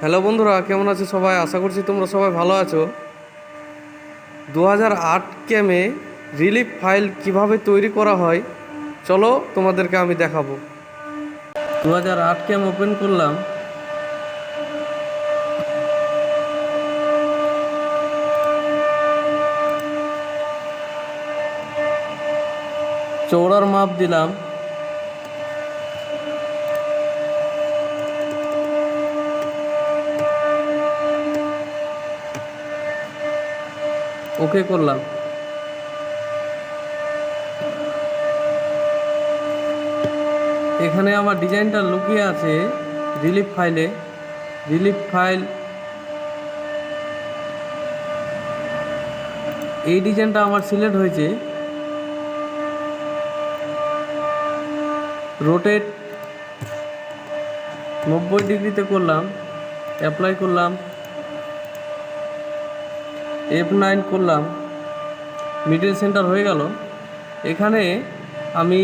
Hello বন্ধুরা, কেমন আছো সবাই? আশা করছি তোমরা সবাই ভালো আছো। 2008 ক্যামে রিলিফ ফাইল কিভাবে তৈরি করা হয় চলো তোমাদেরকে আমি দেখাবো। 2008 ক্যাম ওপেন করলাম। চৌড়ার মাপ দিলাম। ওকে করলাম। এখানে আমার ডিজাইনটা লুকিয়ে আছে রিলিফ ফাইলে। রিলিফ ফাইল এই ডিজাইনটা আমার সিলেক্ট হয়েছে। রোটেট 90 ডিগ্রিতে করলাম, অ্যাপ্লাই করলাম, F9 করলাম, মিডল সেন্টার হয়ে গেল। এখানে আমি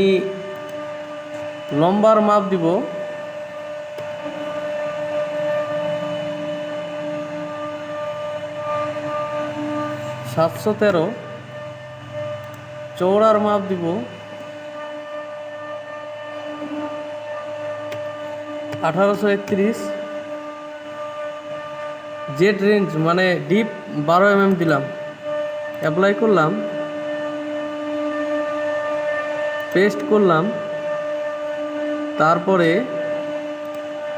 লম্বার মাপ দিব 713, চৌড়ার মাপ দিব 1831, জেড রেঞ্জ মানে ডিপ 12 mm দিলাম, অ্যাপ্লাই করলাম, পেস্ট করলাম, তারপরে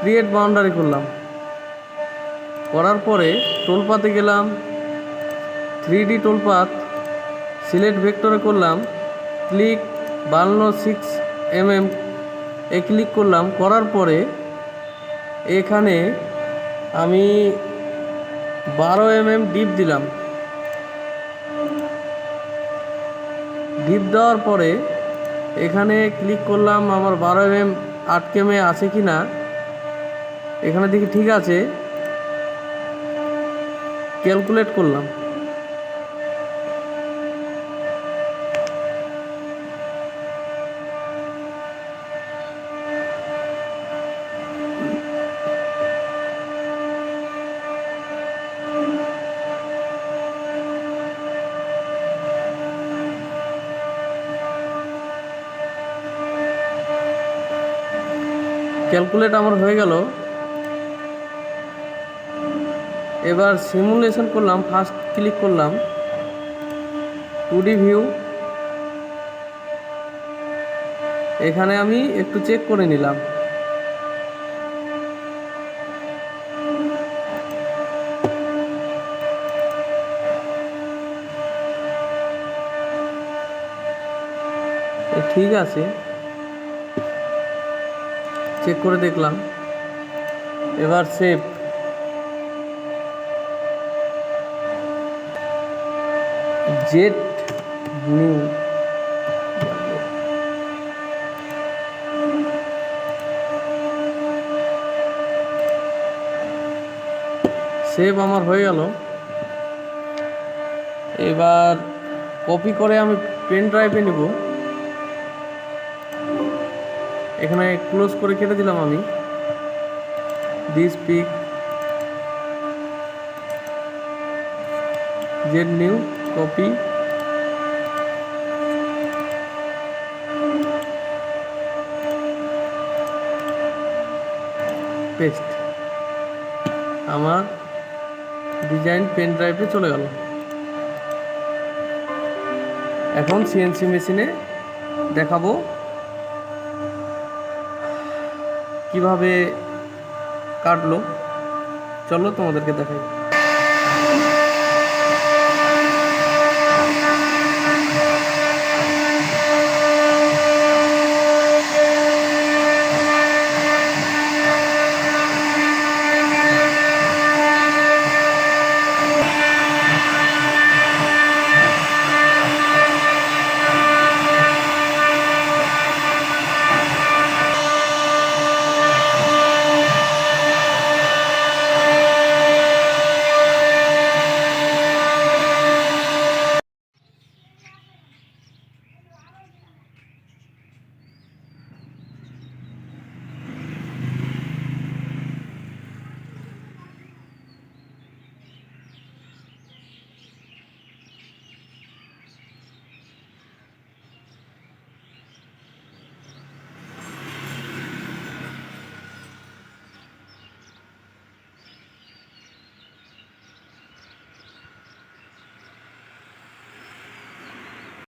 ক্রিয়েট বাউন্ডারি করলাম। করার পরে টোলপাতে গেলাম, 3D টোলপাত সিলেক্ট ভেক্টরে করলাম, ক্লিক 52 6 mm এ ক্লিক করলাম। করার পরে এখানে আমি 12 mm ডিপ দিলাম। ডিপ দেওয়ার পরে এখানে ক্লিক করলাম, আমার 12 mm 8 কেমে আছে কি না। এখানে দেখি ঠিক আছে, ক্যালকুলেট করলাম। ক্যালকুলেট আমার হয়ে গেল। এবার সিমুলেশন করলাম, ফার্স্ট ক্লিক করলাম, 2D ভিউ। এখানে আমি একটু চেক করে নিলাম। ঠিক আছে, চেক করে দেখলাম। এবার সেভ। জেড নিউ সেভ আমার হয়ে গেল। এবার কপি করে আমি পেন ড্রাইভে নেব। এখানে ক্লোজ করে কেটে দিলাম আমি। This pic Z new copy, paste. আমার ডিজাইন পেন ড্রাইভে চলে গেল। এখন সিএনসি মেশিনে দেখাবো কিভাবে কাটলো। চলো তোমাদেরকে দেখাই।